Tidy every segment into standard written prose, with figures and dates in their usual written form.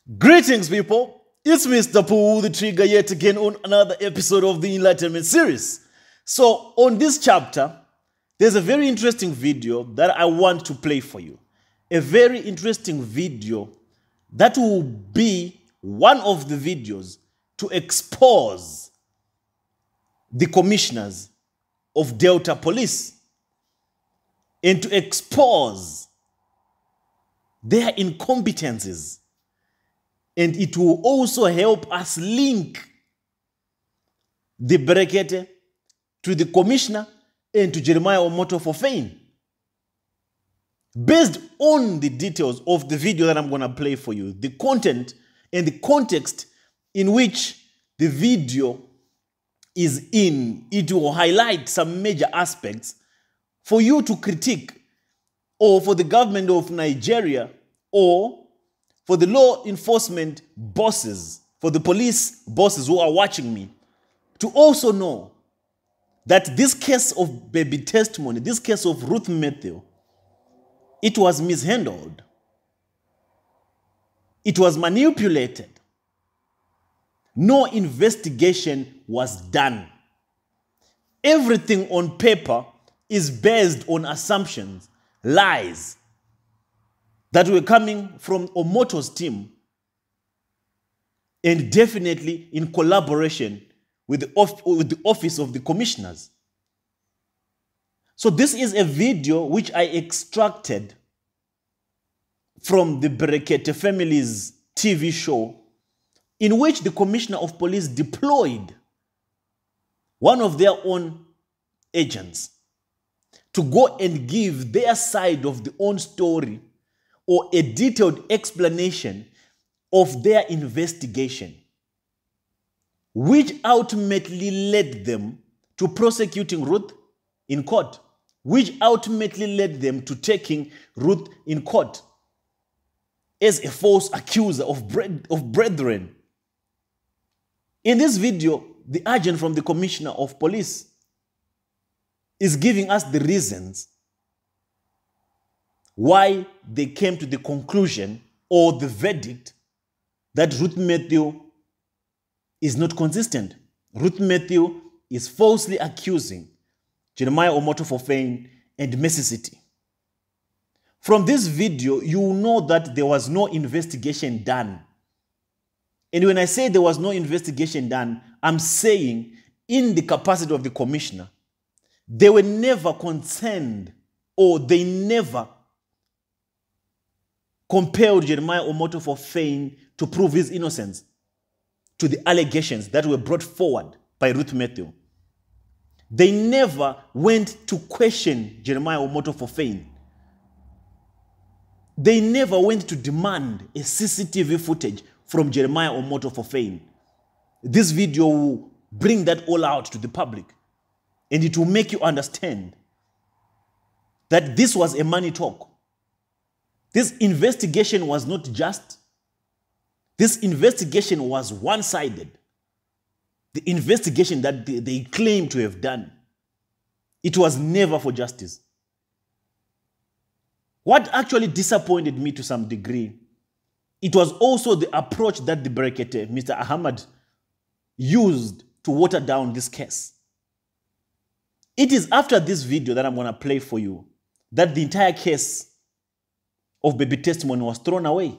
Greetings, people. It's Mr. Pooh the Trigger yet again on another episode of the Enlightenment series. So, on this chapter, there's a very interesting video that I want to play for you. A very interesting video that will be one of the videos to expose the commissioners of Delta Police and to expose their incompetencies. And it will also help us link the Brekete to the commissioner and to Jeremiah Omoto for fame. Based on the details of the video that I'm going to play for you, the content and the context in which the video is in, it will highlight some major aspects for you to critique, or for the government of Nigeria, or for the law enforcement bosses, for the police bosses who are watching me, to also know that this case of baby testimony, this case of Ruth Matthew, it was mishandled. It was manipulated. No investigation was done. Everything on paper is based on assumptions, lies, that were coming from Omoto's team, and definitely in collaboration with the office of the commissioners. So this is a video which I extracted from the Brekete family's TV show, in which the commissioner of police deployed one of their own agents to go and give their side of the own story, or a detailed explanation of their investigation, which ultimately led them to prosecuting Ruth in court, which ultimately led them to taking Ruth in court as a false accuser of brethren. In this video, the agent from the commissioner of police is giving us the reasons why they came to the conclusion or the verdict that Ruth Matthew is not consistent. Ruth Matthew is falsely accusing Jeremiah Omoto for fame and Mercy City. From this video, you will know that there was no investigation done. And when I say there was no investigation done, I'm saying in the capacity of the commissioner, they were never concerned, or they never compelled Jeremiah Omoto for fame to prove his innocence to the allegations that were brought forward by Ruth Matthew. They never went to question Jeremiah Omoto for fame. They never went to demand a CCTV footage from Jeremiah Omoto for fame. This video will bring that all out to the public, and it will make you understand that this was a money talk. This investigation was not just. This investigation was one-sided. The investigation that they claim to have done, it was never for justice. What actually disappointed me to some degree, it was also the approach that the Brekete, Mr. Ahmad, used to water down this case. It is after this video that I'm going to play for you that the entire case of baby testimony was thrown away.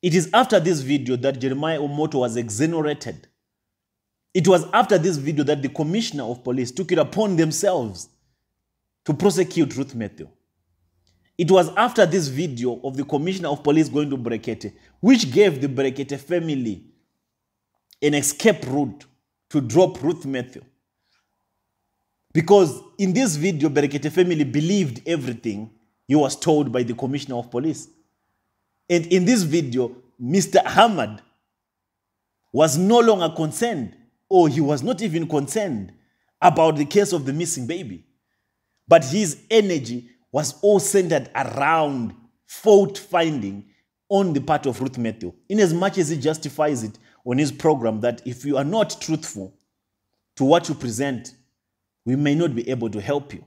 It is after this video that Jeremiah Omoto was exonerated. It was after this video that the commissioner of police took it upon themselves to prosecute Ruth Matthew. It was after this video of the commissioner of police going to Brekete, which gave the Brekete family an escape route to drop Ruth Matthew. Because in this video, Brekete family believed everything he was told by the commissioner of police. And in this video, Mr. Ahmad was no longer concerned, or he was not even concerned about the case of the missing baby. But his energy was all centered around fault finding on the part of Ruth Matthew, in as much as he justifies it on his program that if you are not truthful to what you present, we may not be able to help you.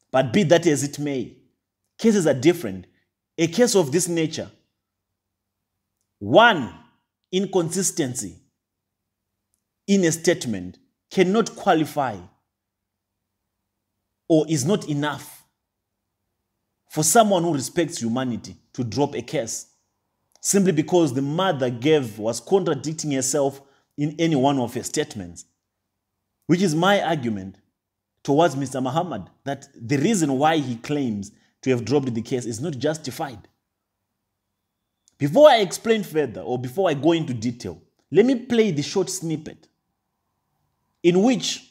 But be that as it may, cases are different. A case of this nature one inconsistency in a statement cannot qualify or is not enough for someone who respects humanity to drop a case simply because the mother was contradicting herself in any one of her statements, which is my argument towards Mr. Muhammad, that the reason why he claims to have dropped the case is not justified. Before I explain further, or before I go into detail, let me play the short snippet in which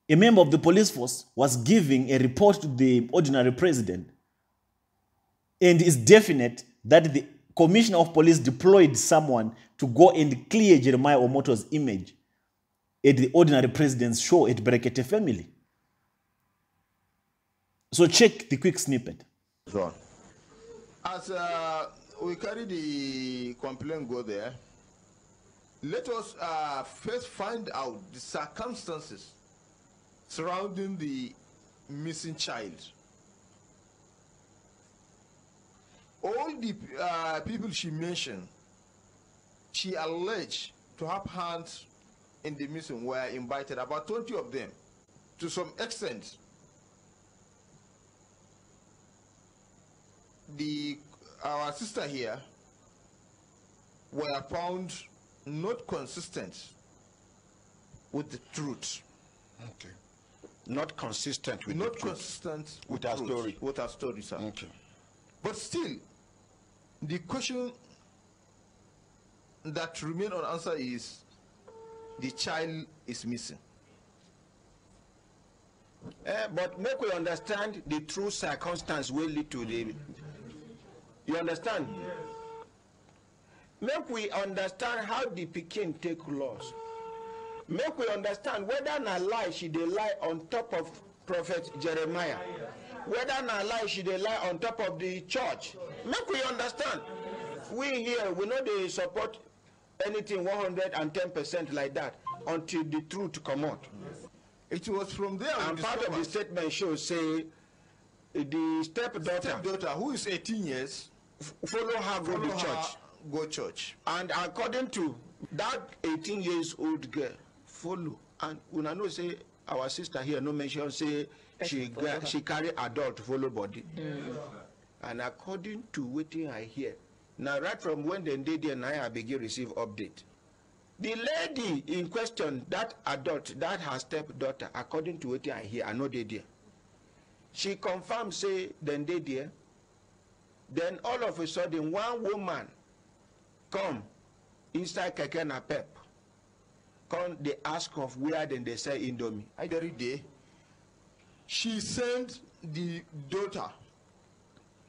a member of the police force was giving a report to the ordinary president, and it's definite that the commissioner of police deployed someone to go and clear Jeremiah Omoto's image at the ordinary president's show at Brekete family. So check the quick snippet. As we carry the complaint go there, let us first find out the circumstances surrounding the missing child. All the people she mentioned, she alleged to have hands in the missing were invited, about 20 of them. To some extent, our sister here were found not consistent with the truth. Okay. Not consistent with not the truth. Consistent with our story. With our story, sir. Okay. But still, the question that remains unanswered is, the child is missing. But make we understand the true circumstance will lead to the. You understand? Yes. Make we understand how the Pekin take loss. Make we understand whether na lie she dey lie on top of Prophet Jeremiah. Whether na lie she dey lie on top of the church. Make we understand. We here, we know they support anything 110% like that until the truth come out. It was from there. And part of the statement shows say the stepdaughter who is 18 years follow her go to church. Go church. And according to that 18 years old girl follow, and when I know say our sister here no mention say she carry adult follow body. And according to what I hear, now right from when they did there, now I begin receive update. The lady in question, that adult, that her stepdaughter, according to what I hear, I know they there. She confirmed say then they there. Then all of a sudden one woman come inside Keke na Pep. Come they ask of where then they say Indomie. Every day she sent the daughter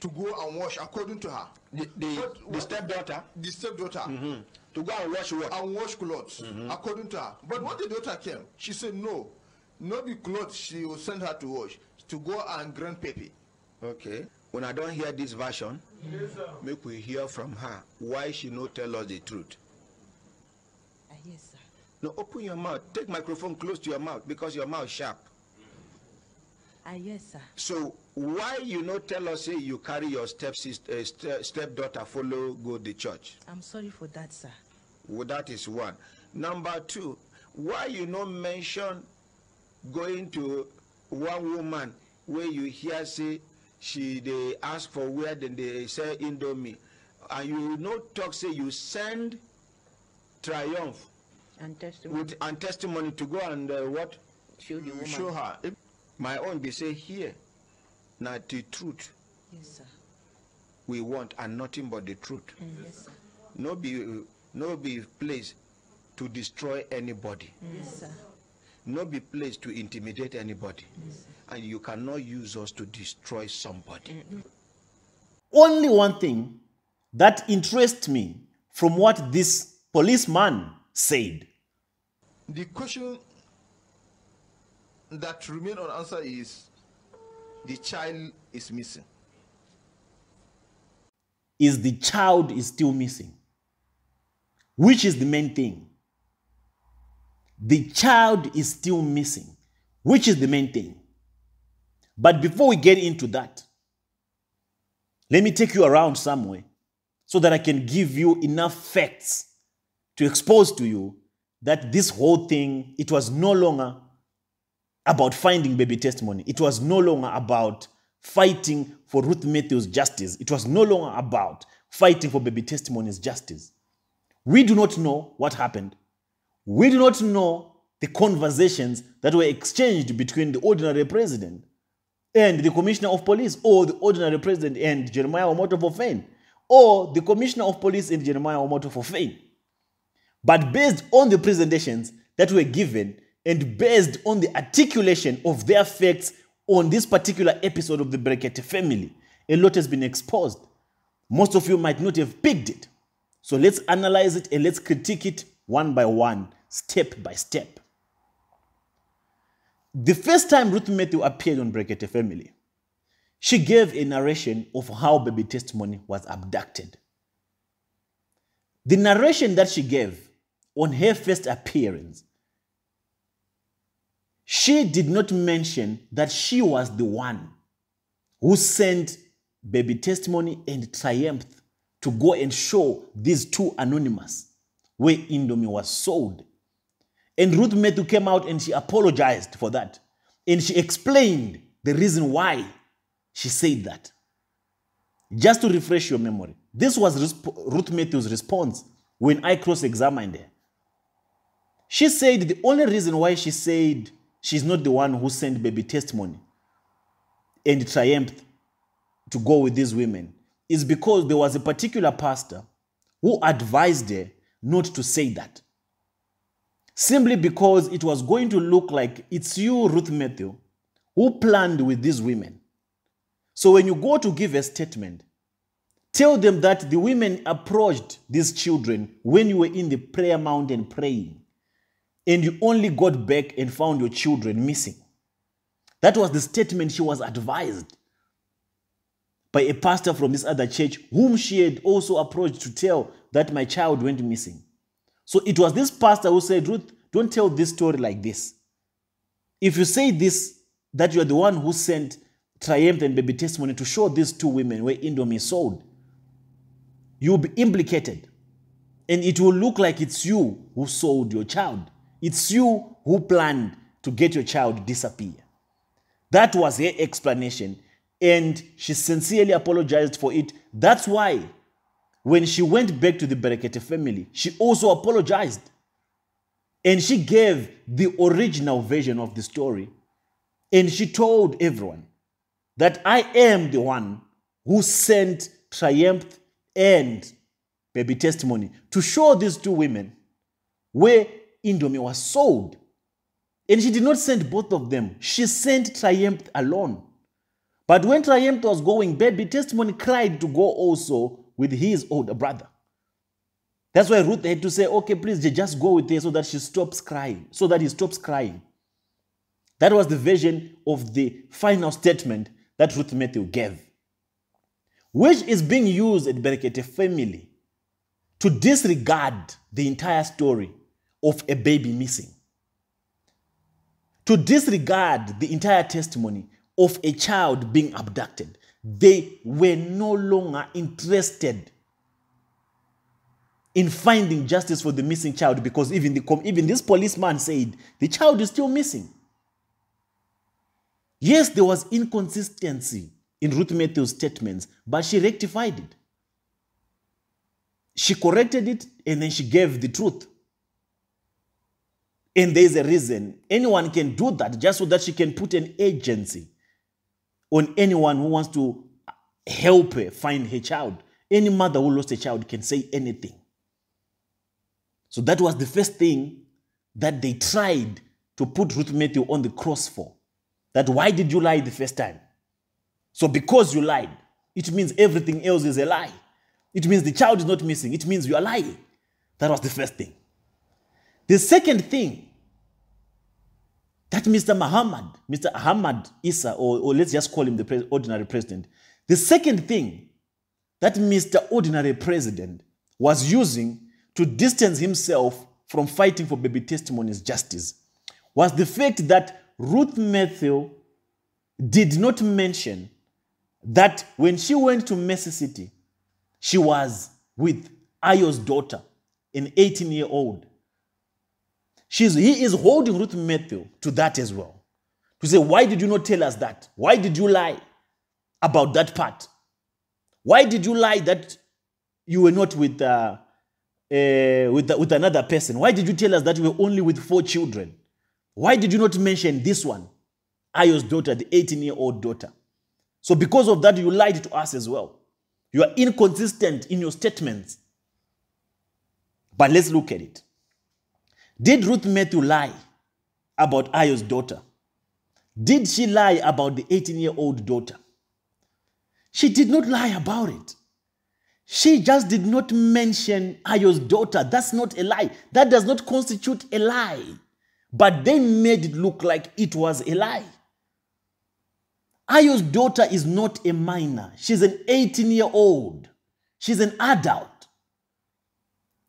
to go and wash, according to her. The stepdaughter? The stepdaughter. To go and wash what? And wash clothes, according to her. But when the daughter came, she said no. Not the clothes she will send her to wash, to go and grind pepper. Okay. When I don't hear this version, yes, make we hear from her why she no tell us the truth. Yes, sir. No, open your mouth. Take microphone close to your mouth because your mouth sharp. Yes, sir. So why you no tell us say you carry your stepdaughter follow go to church? I'm sorry for that, sir. Well, that is one. Number two, why you no mention going to one woman where you hear say they ask for where then they say Indomie, and you no talk say you send Triumph and testimony and testimony to go and what? Show the woman. Show her. My own be say here, not the truth. Yes, sir. We want and nothing but the truth. Yes, sir. No be place to destroy anybody. Yes, sir. No be place to intimidate anybody. Yes, and you cannot use us to destroy somebody. Only one thing that interests me from what this policeman said. The question that remains unanswered is, the child is missing. Is the child is still missing? Which is the main thing? The child is still missing, which is the main thing. But before we get into that, let me take you around somewhere so that I can give you enough facts to expose to you that this whole thing, it was no longer about finding baby testimony. It was no longer about fighting for Ruth Matthews' justice. It was no longer about fighting for baby testimony's justice. We do not know what happened. We do not know the conversations that were exchanged between the ordinary president and the commissioner of police, or the ordinary president and Jeremiah Omoto Fofane, or the commissioner of police and Jeremiah Omoto Fofane. But based on the presentations that were given and based on the articulation of their facts on this particular episode of the Brekete family, a lot has been exposed. Most of you might not have picked it. So let's analyze it and let's critique it one by one, step by step. The first time Ruth Matthew appeared on Brekete family, she gave a narration of how baby testimony was abducted. The narration that she gave on her first appearance, she did not mention that she was the one who sent baby testimony and Triumph to go and show these two anonymous where Indomie was sold. And Ruth Matthew came out and she apologized for that. And she explained the reason why she said that. Just to refresh your memory, this was Ruth Matthew's response when I cross-examined her. She said the only reason why she said she's not the one who sent baby testimony and Triumph to go with these women is because there was a particular pastor who advised her not to say that. Simply because it was going to look like it's you, Ruth Matthew, who planned with these women. So when you go to give a statement, tell them that the women approached these children when you were in the prayer mountain praying, and you only got back and found your children missing. That was the statement she was advised by a pastor from this other church whom she had also approached to tell that my child went missing. So it was this pastor who said, Ruth, don't tell this story like this. If you say this, that you are the one who sent Triumph and baby testimony to show these two women where Indomie sold, you'll be implicated. And it will look like it's you who sold your child. It's you who planned to get your child disappear. That was her explanation. And she sincerely apologized for it. That's why when she went back to the Brekete family, she also apologized. And she gave the original version of the story. And she told everyone that I am the one who sent Triumph and baby testimony to show these two women where Indomie was sold. And she did not send both of them. She sent Triumph alone. But when Triumph was going, baby testimony cried to go also with his older brother. That's why Ruth had to say, okay, please just go with her so that she stops crying, so that he stops crying. That was the version of the final statement that Ruth Matthew gave, which is being used at Brekete family to disregard the entire story of a baby missing, to disregard the entire testimony of a child being abducted. They were no longer interested in finding justice for the missing child because even this policeman said the child is still missing. Yes, there was inconsistency in Ruth Matthew's statements, but she rectified it. She corrected it and then she gave the truth. And there's a reason. Anyone can do that just so that she can put an agency on anyone who wants to help her find her child. Any mother who lost a child can say anything. So that was the first thing that they tried to put Ruth Matthew on the cross for. That why did you lie the first time? So because you lied, it means everything else is a lie. It means the child is not missing. It means you are lying. That was the first thing. The second thing, that Mr. Ahmad Issa, or let's just call him the ordinary president. The second thing that Mr. Ordinary President was using to distance himself from fighting for baby testimony's justice was the fact that Ruth Matthew did not mention that when she went to Mercy City, she was with Ayo's daughter, an 18-year-old. He is holding Ruth Matthew to that as well. To say, why did you not tell us that? Why did you lie about that part? Why did you lie that you were not with another person? Why did you tell us that you were only with 4 children? Why did you not mention this one, Ayo's daughter, the 18-year-old daughter? So because of that, you lied to us as well. You are inconsistent in your statements. But let's look at it. Did Ruth Matthew lie about Ayo's daughter? Did she lie about the 18-year-old daughter? She did not lie about it. She just did not mention Ayo's daughter. That's not a lie. That does not constitute a lie. But they made it look like it was a lie. Ayo's daughter is not a minor. She's an 18-year-old. She's an adult.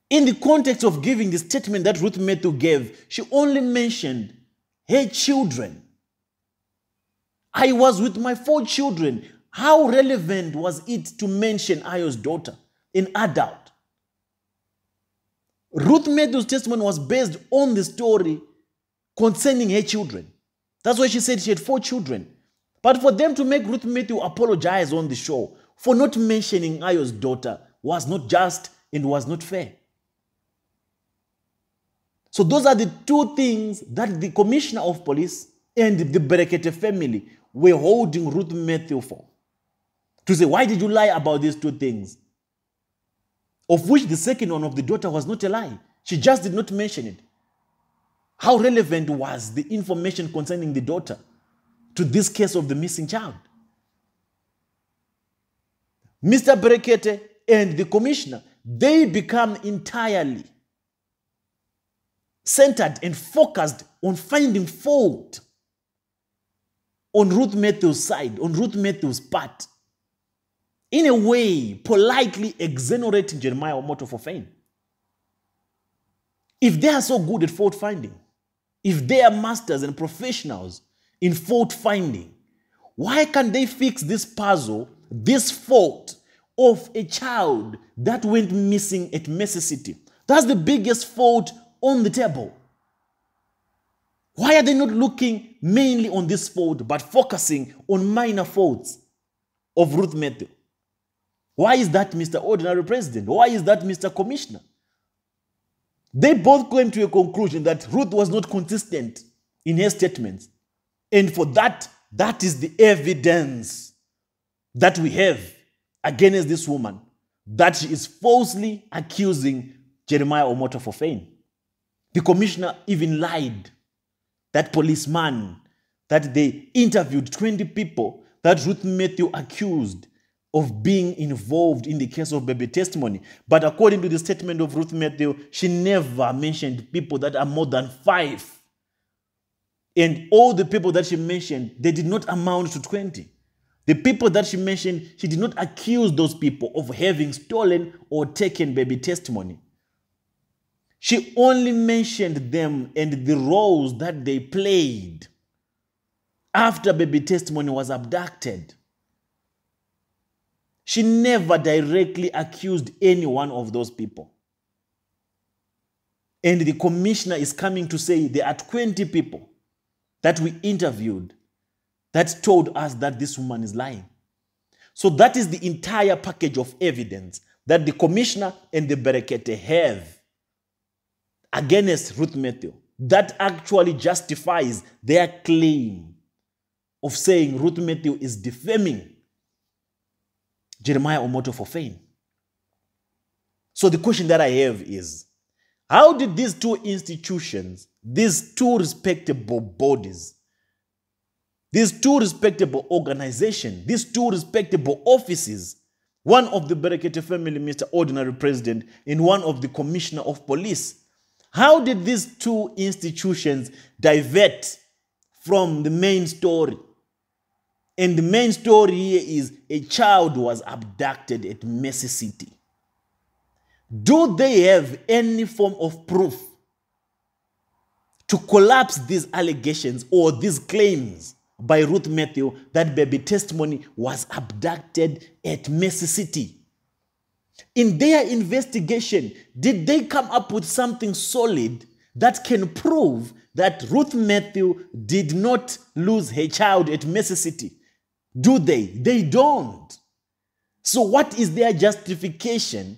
In the context of giving the statement that Ruth Matthew gave, she only mentioned her children. I was with my 4 children. How relevant was it to mention Ayo's daughter, an adult? Ruth Matthew's testimony was based on the story concerning her children. That's why she said she had 4 children. But for them to make Ruth Matthew apologize on the show for not mentioning Ayo's daughter was not just and was not fair. So those are the 2 things that the Commissioner of Police and the Brekete family were holding Ruth Matthew for. To say, why did you lie about these 2 things? Of which the second one of the daughter was not a lie. She just did not mention it. How relevant was the information concerning the daughter to this case of the missing child? Mr. Brekete and the commissioner, they become entirely centered and focused on finding fault on Ruth Matthew's side, on Ruth Matthew's part. In a way, politely exonerating Jeremiah Omoto for fame. If they are so good at fault finding, if they are masters and professionals in fault finding, why can't they fix this puzzle, this fault of a child that went missing at Mercy City? That's the biggest fault on the table. Why are they not looking mainly on this fault but focusing on minor faults of Ruth Matthew? Why is that, Mr. Ordinary President? Why is that, Mr. Commissioner? They both came to a conclusion that Ruth was not consistent in her statements. And for that, that is the evidence that we have against this woman, that she is falsely accusing Jeremiah Omoto for fame. The commissioner even lied. That policeman that they interviewed 20 people that Ruth Matthew accused of being involved in the case of baby testimony. But according to the statement of Ruth Matthew, she never mentioned people that are more than 5. And all the people that she mentioned, they did not amount to 20. The people that she mentioned, she did not accuse those people of having stolen or taken baby testimony. She only mentioned them and the roles that they played after baby testimony was abducted. She never directly accused any one of those people. And the commissioner is coming to say there are 20 people that we interviewed that told us that this woman is lying. So that is the entire package of evidence that the commissioner and the Brekete have against Ruth Matthew that actually justifies their claim of saying Ruth Matthew is defaming Jeremiah Omoto for fame. So the question that I have is, how did these 2 institutions, these 2 respectable bodies, these 2 respectable organizations, these 2 respectable offices, one of the Brekete family, Mr. Ordinary President, and one of the Commissioner of Police, how did these 2 institutions divert from the main story? And the main story here is a child was abducted at Mercy City. Do they have any form of proof to collapse these allegations or these claims by Ruth Matthew that baby testimony was abducted at Mercy City? In their investigation, did they come up with something solid that can prove that Ruth Matthew did not lose her child at Mercy City? Do they? They don't. So what is their justification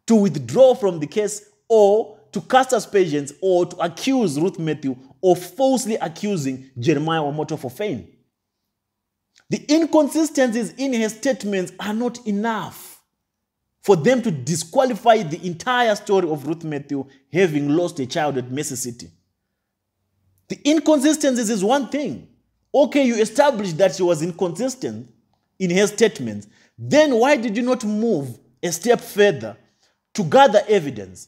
to withdraw from the case or to cast aspersions or to accuse Ruth Matthew of falsely accusing Jeremiah Omoto for fame? The inconsistencies in her statements are not enough for them to disqualify the entire story of Ruth Matthew having lost a child at Mercy City. The inconsistencies is one thing. Okay, you established that she was inconsistent in her statements. Then why did you not move a step further to gather evidence?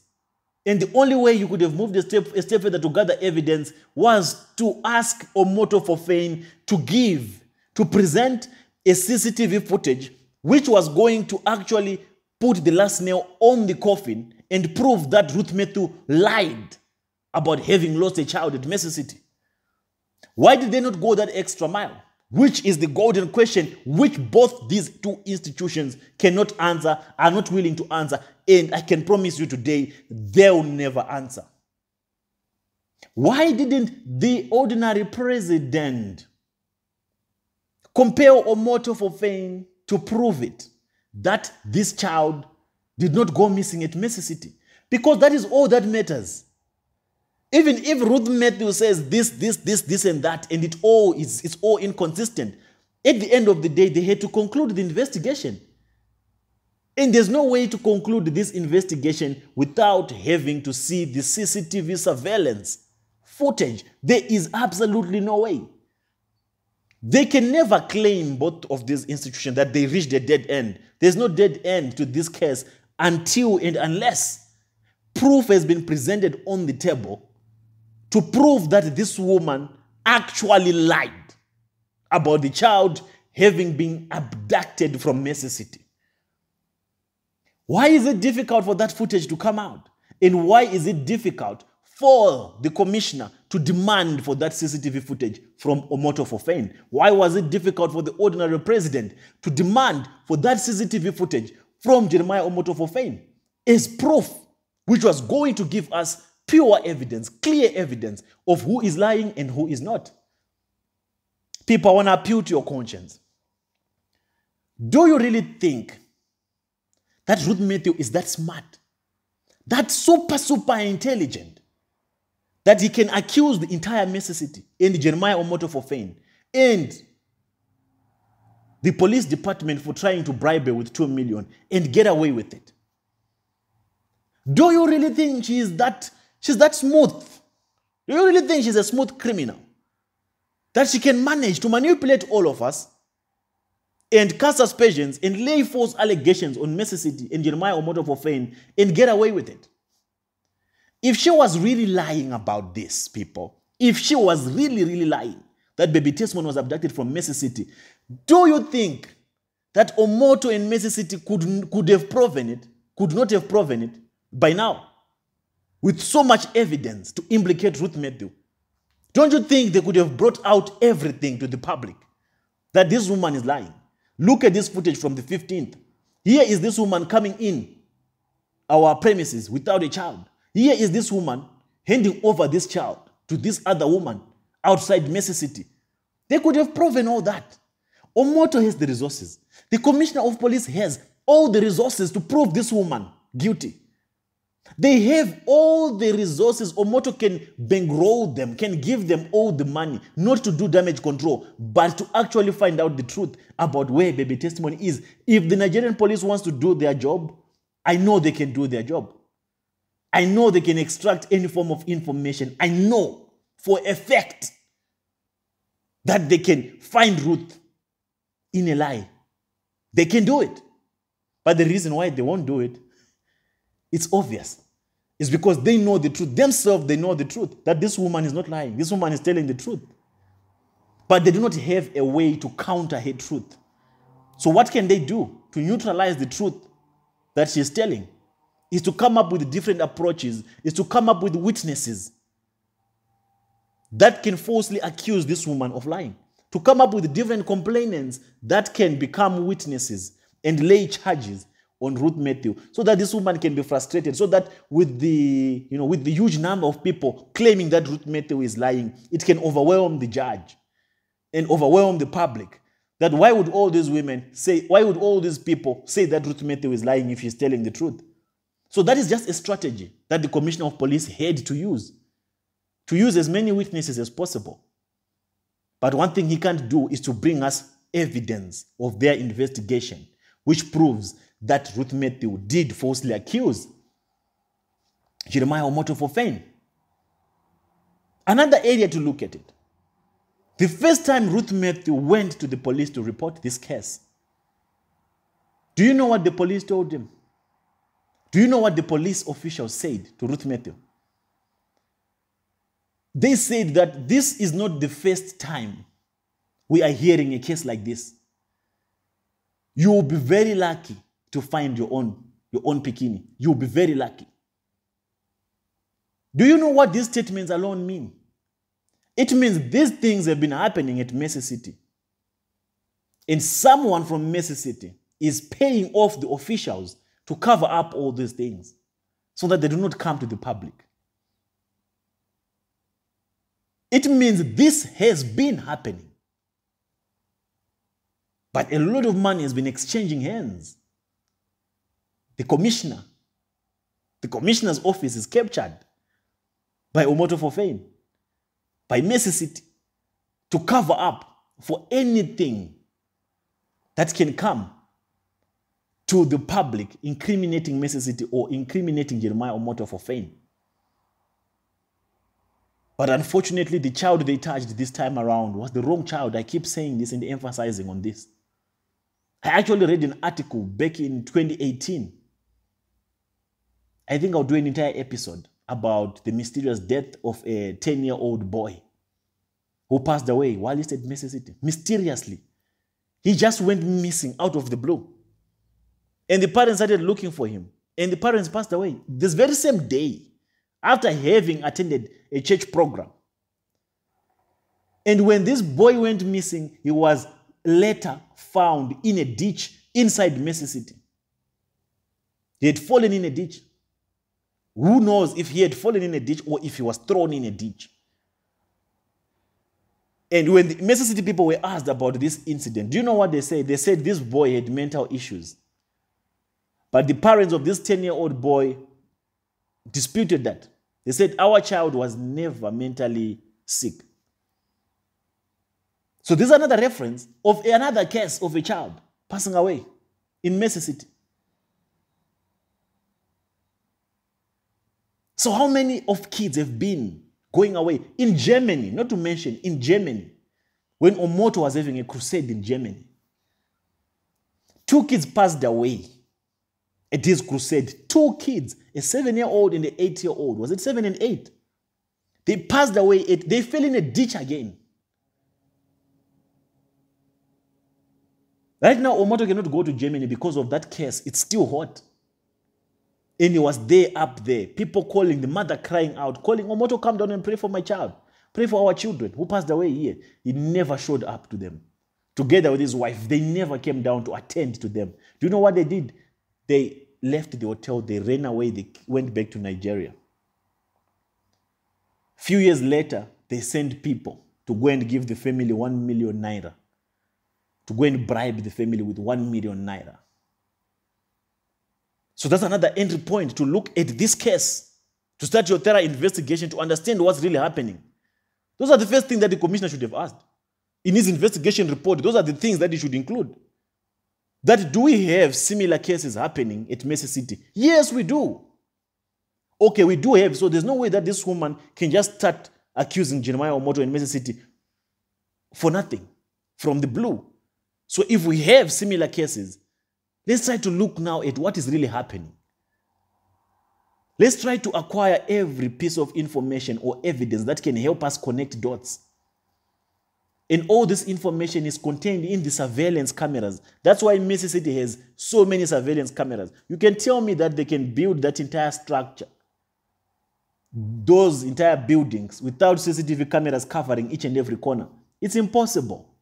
And the only way you could have moved a step further to gather evidence was to ask Omoto for fame to present a CCTV footage which was going to actually put the last nail on the coffin and prove that Ruth Matthew lied about having lost a child at Mercy City. Why did they not go that extra mile? Which is the golden question which both these two institutions cannot answer, are not willing to answer, and I can promise you today, they'll never answer. Why didn't the ordinary president compel Omoto for fame to prove it, that this child did not go missing at Mercy City? Because that is all that matters. Even if Ruth Matthew says this and that, and it's all inconsistent, at the end of the day, they had to conclude the investigation. And there's no way to conclude this investigation without having to see the CCTV surveillance footage. There is absolutely no way. They can never claim, both of these institutions, that they reached a dead end. There's no dead end to this case until and unless proof has been presented on the table to prove that this woman actually lied about the child having been abducted from Mercy City. Why is it difficult for that footage to come out? And why is it difficult for the commissioner to demand for that CCTV footage from Omoto for fame? Why was it difficult for the ordinary president to demand for that CCTV footage from Jeremiah Omoto for fame as proof, which was going to give us pure evidence, clear evidence of who is lying and who is not? People, I want to appeal to your conscience. Do you really think that Ruth Matthew is that smart, that super intelligent, that he can accuse the entire Mercy City and Jeremiah Omoto for fame and the police department for trying to bribe her with 2 million and get away with it? Do you really think she's that smooth? Do you really think she's a smooth criminal? That she can manage to manipulate all of us and cast aspersions and lay false allegations on Mercy City and Jeremiah Omoto for fame and get away with it? If she was really lying about this, people, if she was really lying that baby Testimony was abducted from Mercy City, do you think that Omoto and Mercy City could have proven it, could not have proven it by now, with so much evidence to implicate Ruth Matthew? Don't you think they could have brought out everything to the public that this woman is lying? Look at this footage from the 15th. Here is this woman coming in our premises without a child. Here is this woman handing over this child to this other woman outside Mercy City. They could have proven all that. Omoto has the resources. The commissioner of police has all the resources to prove this woman guilty. They have all the resources. Omoto can bankroll them, can give them all the money, not to do damage control, but to actually find out the truth about where baby Testimony is. If the Nigerian police wants to do their job, I know they can do their job. I know they can extract any form of information. I know for a fact that they can find Ruth in a lie. They can do it. But the reason why they won't do it, it's obvious. It's because they know the truth. Themselves, they know the truth, that this woman is not lying. This woman is telling the truth. But they do not have a way to counter her truth. So what can they do to neutralize the truth that she's telling? Is to come up with different approaches, is to come up with witnesses that can falsely accuse this woman of lying, to come up with different complainants that can become witnesses and lay charges on Ruth Matthew, so that this woman can be frustrated, so that with the huge number of people claiming that Ruth Matthew is lying, it can overwhelm the judge and overwhelm the public. That why would all these people say that Ruth Matthew is lying if she's telling the truth? So that is just a strategy that the Commissioner of Police had to use as many witnesses as possible. But one thing he can't do is to bring us evidence of their investigation, which proves that Ruth Matthew did falsely accuse Jeremiah Omoto for fame. Another area to look at it. The first time Ruth Matthew went to the police to report this case, do you know what the police told him? Do you know what the police officials said to Ruth Matthew? They said that this is not the first time we are hearing a case like this. You will be very lucky to find your own Pikini. You will be very lucky. Do you know what these statements alone mean? It means these things have been happening at Mercy City. And someone from Mercy City is paying off the officials to cover up all these things so that they do not come to the public. It means this has been happening. But a lot of money has been exchanging hands. The commissioner's office is captured by Omoto for fame, by Mercy City, to cover up for anything that can come to the public incriminating Mercy City or incriminating Jeremiah Omoto for fame. But unfortunately, the child they charged this time around was the wrong child. I keep saying this and emphasizing on this. I actually read an article back in 2018. I think I'll do an entire episode about the mysterious death of a 10-year-old boy who passed away while he's at Mercy City. Mysteriously. He just went missing out of the blue. And the parents started looking for him. And the parents passed away this very same day after having attended a church program. And when this boy went missing, he was later found in a ditch inside Mercy City. He had fallen in a ditch. Who knows if he had fallen in a ditch or if he was thrown in a ditch? And when the Mercy City people were asked about this incident, do you know what they said? They said this boy had mental issues. But the parents of this 10-year-old boy disputed that. They said our child was never mentally sick. So this is another reference of another case of a child passing away in Mercy City. So how many of kids have been going away? In Germany, not to mention in Germany, when Omoto was having a crusade in Germany, 2 kids passed away at his crusade. 2 kids, a 7-year-old and an 8-year-old. Was it 7 and 8? They passed away. They fell in a ditch again. Right now, Omoto cannot go to Germany because of that case. It's still hot. And he was there, up there. People calling, the mother crying out, calling, Omoto, come down and pray for my child. Pray for our children who passed away here. He never showed up to them. Together with his wife, they never came down to attend to them. Do you know what they did? They left the hotel, they ran away, they went back to Nigeria. Few years later, they sent people to go and give the family 1 million naira. To go and bribe the family with 1 million naira. So that's another entry point to look at this case, to start your thorough investigation, to understand what's really happening. Those are the first things that the commissioner should have asked. In his investigation report, those are the things that he should include. That do we have similar cases happening at Mercy City? Yes, we do. Okay, we do have. So there's no way that this woman can just start accusing Jeremiah Omoto in Mercy City for nothing, from the blue. So if we have similar cases, let's try to look now at what is really happening. Let's try to acquire every piece of information or evidence that can help us connect dots. And all this information is contained in the surveillance cameras. That's why Mercy City has so many surveillance cameras. You can tell me that they can build that entire structure, those entire buildings, without CCTV cameras covering each and every corner. It's impossible.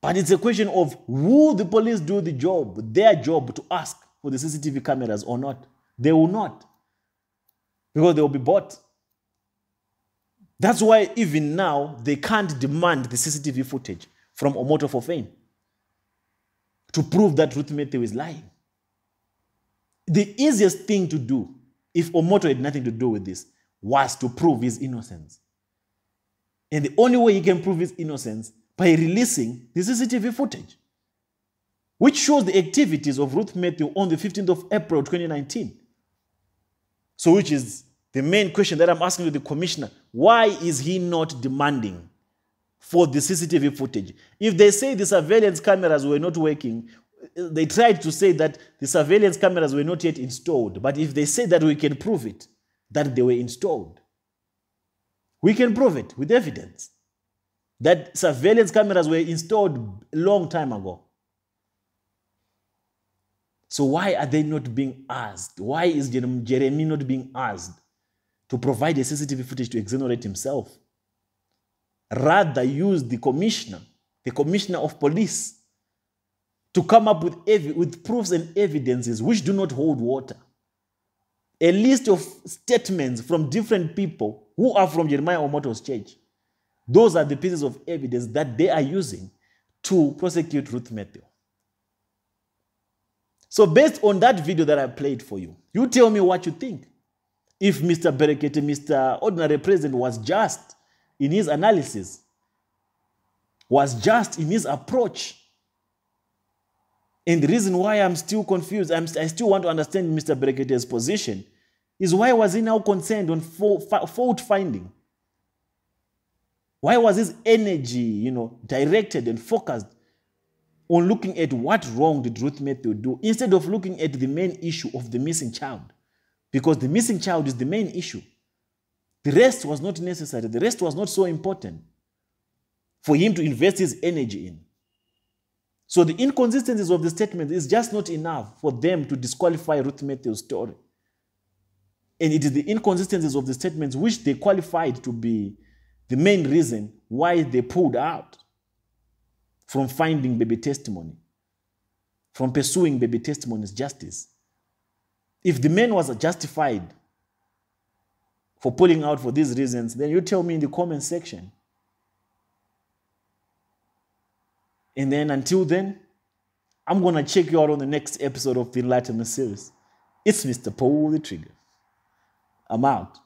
But it's a question of will the police do the job, their job, to ask for the CCTV cameras or not? They will not, because they will be bought. That's why even now they can't demand the CCTV footage from Omoto for fame to prove that Ruth Matthew is lying. The easiest thing to do, if Omoto had nothing to do with this, was to prove his innocence. And the only way he can prove his innocence by releasing the CCTV footage, which shows the activities of Ruth Matthew on the 15th of April 2019. So which is the main question that I'm asking to the commissioner. Why is he not demanding for the CCTV footage? If they say the surveillance cameras were not working, they tried to say that the surveillance cameras were not yet installed. But if they say that we can prove it, that they were installed, we can prove it with evidence that surveillance cameras were installed a long time ago. So why are they not being asked? Why is Jeremy not being asked to provide a CCTV footage to exonerate himself? Rather use the commissioner of police, to come up with proofs and evidences which do not hold water. A list of statements from different people who are from Jeremiah Omoto's church. Those are the pieces of evidence that they are using to prosecute Ruth Matthew. So based on that video that I played for you, you tell me what you think. If Mr. Brekete, Mr. Ordinary President, was just in his analysis, was just in his approach. And the reason why I'm still confused, I still want to understand Mr. Brekete's position, is why was he now concerned on fault finding? Why was his energy, directed and focused on looking at what wrong did Ruth Matthew do, instead of looking at the main issue of the missing child? Because the missing child is the main issue. The rest was not necessary. The rest was not so important for him to invest his energy in. So the inconsistencies of the statement is just not enough for them to disqualify Ruth Matthew's story. And it is the inconsistencies of the statements which they qualified to be the main reason why they pulled out from finding baby testimony, from pursuing baby testimony's justice. If the man was justified for pulling out for these reasons, then you tell me in the comment section. And then until then, I'm going to check you out on the next episode of the Enlightenment series. It's Mr. Paul the Trigger. I'm out.